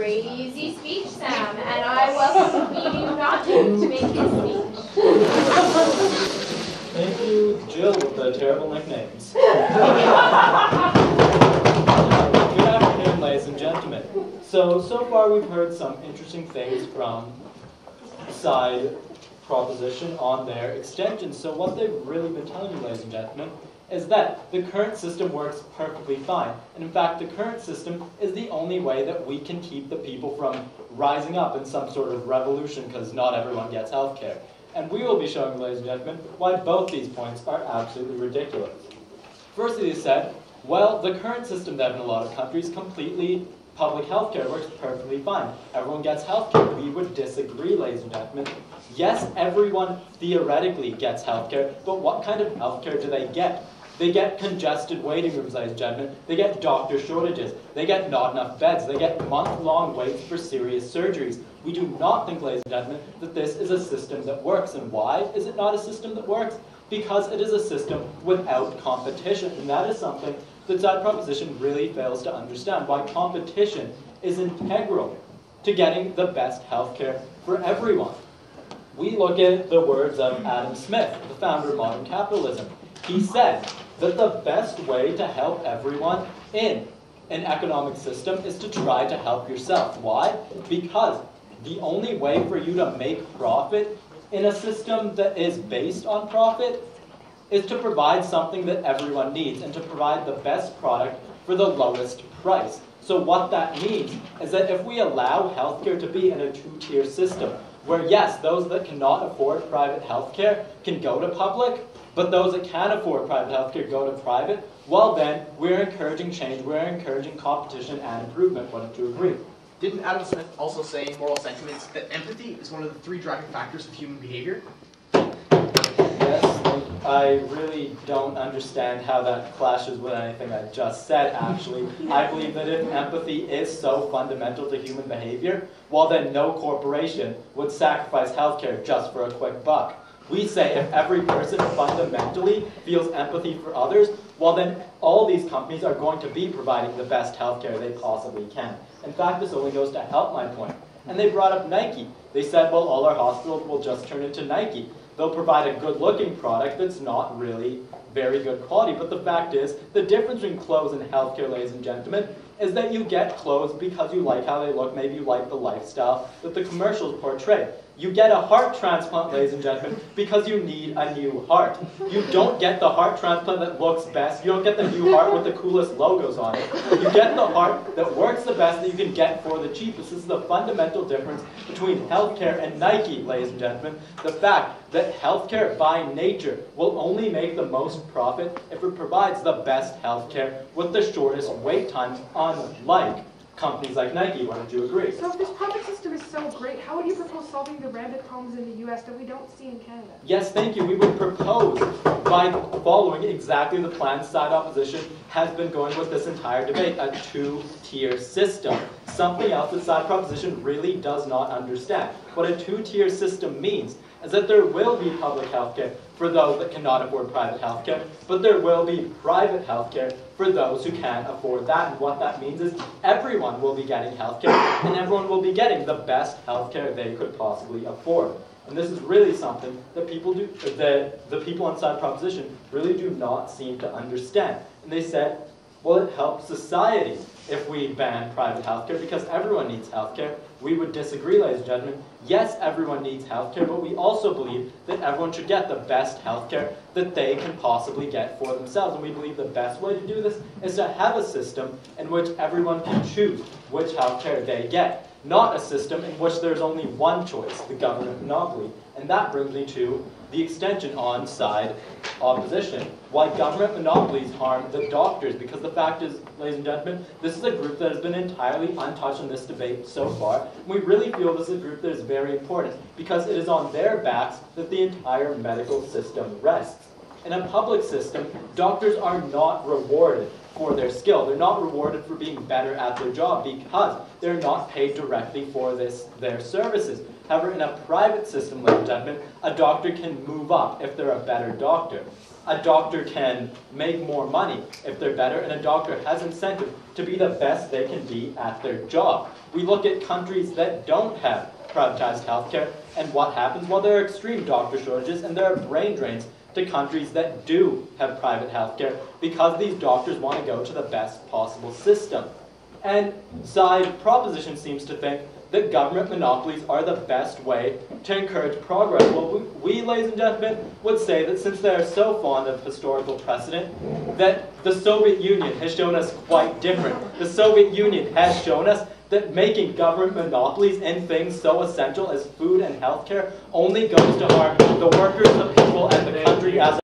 crazy speech, Sam, and I welcome you not to make his speech. Thank you, Jill, with the terrible nicknames. Good afternoon, ladies and gentlemen. So far we've heard some interesting things from side proposition on their extension. So what they've really been telling you, ladies and gentlemen, is that the current system works perfectly fine. And in fact, the current system is the only way that we can keep the people from rising up in some sort of revolution, because not everyone gets health care. And we will be showing, ladies and gentlemen, why both these points are absolutely ridiculous. Firstly, they said, well, the current system that in a lot of countries, completely public health care works perfectly fine. Everyone gets health care. We would disagree, ladies and gentlemen. Yes, everyone theoretically gets health care, but what kind of health care do they get? They get congested waiting rooms, ladies and gentlemen. They get doctor shortages. They get not enough beds. They get month-long waits for serious surgeries. We do not think, ladies and gentlemen, that this is a system that works. And why is it not a system that works? Because it is a system without competition. And that is something that side proposition really fails to understand, why competition is integral to getting the best health care for everyone. We look at the words of Adam Smith, the founder of modern capitalism. He said that the best way to help everyone in an economic system is to try to help yourself. Why? Because the only way for you to make profit in a system that is based on profit is to provide something that everyone needs and to provide the best product for the lowest price. So what that means is that if we allow healthcare to be in a two-tier system, where yes, those that cannot afford private healthcare can go to public, but those that can afford private healthcare go to private, well then, we're encouraging change, we're encouraging competition and improvement. Wouldn't you agree? Didn't Adam Smith also say in Moral Sentiments that empathy is one of the 3 driving factors of human behavior? Yes, I really don't understand how that clashes with anything I just said, actually. I believe that if empathy is so fundamental to human behavior, well then no corporation would sacrifice healthcare just for a quick buck. We say if every person fundamentally feels empathy for others, well then all these companies are going to be providing the best healthcare they possibly can. In fact, this only goes to help my point. And they brought up Nike. They said, well, all our hospitals will just turn into Nike. They'll provide a good-looking product that's not really very good quality. But the fact is, the difference between clothes and healthcare, ladies and gentlemen, is that you get clothes because you like how they look, maybe you like the lifestyle that the commercials portray. You get a heart transplant, ladies and gentlemen, because you need a new heart. You don't get the heart transplant that looks best. You don't get the new heart with the coolest logos on it. You get the heart that works the best that you can get for the cheapest. This is the fundamental difference between healthcare and Nike, ladies and gentlemen. The fact that healthcare by nature will only make the most profit if it provides the best healthcare with the shortest wait times, unlike companies like Nike. Wouldn't you agree? So if this public system is so great, how would you propose solving the rampant problems in the U.S. that we don't see in Canada? Yes, thank you. We would propose by following exactly the plan side opposition has been going with this entire debate, a two-tier system. Something else that side proposition really does not understand. What a two-tier system means is that there will be public health care for those that cannot afford private health care, but there will be private health care for those who can't afford that. And what that means is everyone will be getting health care, and everyone will be getting the best health care they could possibly afford. And this is really something that people do, that the people on side proposition really do not seem to understand. And they said, well, it helps society if we ban private health care because everyone needs health care. We would disagree, ladies and gentlemen. Yes, everyone needs health care, but we also believe that everyone should get the best health care that they can possibly get for themselves. And we believe the best way to do this is to have a system in which everyone can choose which health care they get, not a system in which there's only one choice, the government monopoly. And that brings me to the extension on side opposition. Why government monopolies harm the doctors, because the fact is, ladies and gentlemen, this is a group that has been entirely untouched in this debate so far. We really feel this is a group that is very important because it is on their backs that the entire medical system rests. In a public system, doctors are not rewarded for their skill. They're not rewarded for being better at their job because they're not paid directly for their services. However, in a private system, ladies and gentlemen, a doctor can move up if they're a better doctor. a doctor can make more money if they're better, and a doctor has incentive to be the best they can be at their job. We look at countries that don't have privatized healthcare, and what happens? Well, there are extreme doctor shortages, and there are brain drains to countries that do have private healthcare because these doctors want to go to the best possible system. And side proposition seems to think that government monopolies are the best way to encourage progress. Well, we, ladies and gentlemen, would say that since they are so fond of historical precedent, that the Soviet Union has shown us quite different. The Soviet Union has shown us that making government monopolies in things so essential as food and healthcare only goes to harm the workers, the people, and the country as a